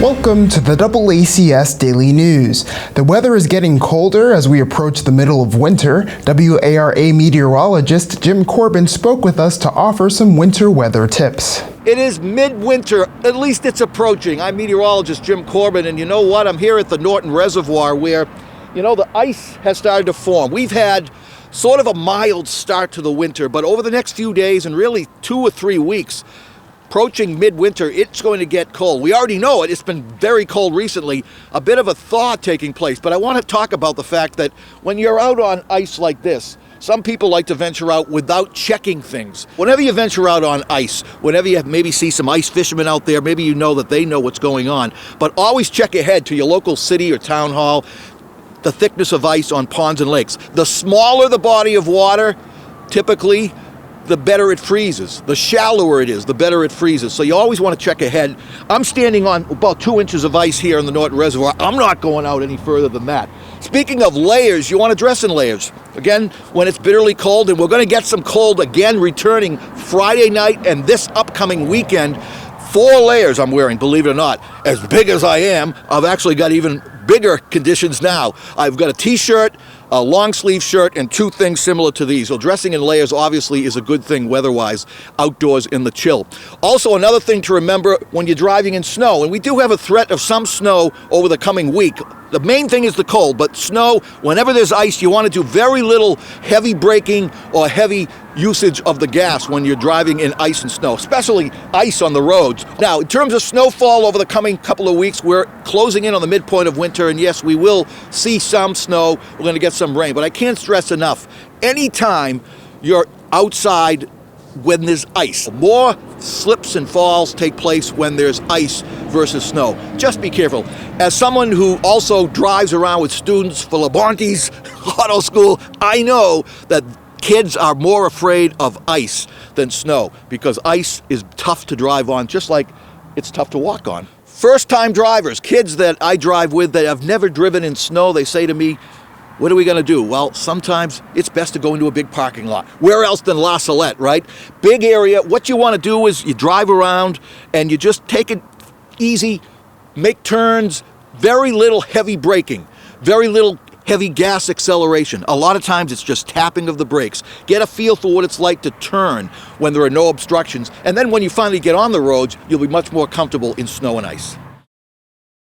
Welcome to the WACS Daily News. The weather is getting colder as we approach the middle of winter. WARA Meteorologist Jim Corbin spoke with us to offer some winter weather tips. It is midwinter, at least it's approaching. I'm meteorologist Jim Corbin, and you know what? I'm here at the Norton Reservoir where, the ice has started to form. We've had sort of a mild start to the winter, but over the next few days and really 2 or 3 weeks, approaching midwinter, it's going to get cold. We already know it. It's been very cold recently. A bit of a thaw taking place, but I want to talk about the fact that when you're out on ice like this, some people like to venture out without checking things. Whenever you venture out on ice, whenever you maybe see some ice fishermen out there, maybe you know that they know what's going on, but always check ahead to your local city or town hall, the thickness of ice on ponds and lakes. The smaller the body of water, typically, the better it freezes. The shallower it is, the better it freezes. So you always want to check ahead. I'm standing on about 2 inches of ice here in the Norton Reservoir. I'm not going out any further than that. Speaking of layers, you want to dress in layers. Again, when it's bitterly cold, and we're going to get some cold again returning Friday night and this upcoming weekend. 4 layers I'm wearing, believe it or not. As big as I am, I've actually got even bigger conditions now. I've got a t-shirt, a long sleeve shirt, and 2 things similar to these. So dressing in layers obviously is a good thing weather-wise, outdoors in the chill. Also, another thing to remember when you're driving in snow, and we do have a threat of some snow over the coming week. The main thing is the cold, but snow, whenever there's ice, you want to do very little heavy braking or heavy usage of the gas when you're driving in ice and snow, especially ice on the roads. Now, in terms of snowfall over the coming couple of weeks, we're closing in on the midpoint of winter, and yes, we will see some snow. We're going to get some rain, but I can't stress enough, anytime you're outside when there's ice, more slips and falls take place when there's ice versus snow. Just be careful. As someone who also drives around with students for Labonte's auto school, I know that kids are more afraid of ice than snow because ice is tough to drive on, just like it's tough to walk on. First-time drivers, kids that I drive with that have never driven in snow, they say to me, what are we going to do? Well, sometimes it's best to go into a big parking lot. Where else than La Salette, right? Big area. What you want to do is you drive around and you just take it easy, make turns, very little heavy braking, very little heavy gas acceleration. A lot of times it's just tapping of the brakes. Get a feel for what it's like to turn when there are no obstructions. And then when you finally get on the roads, you'll be much more comfortable in snow and ice.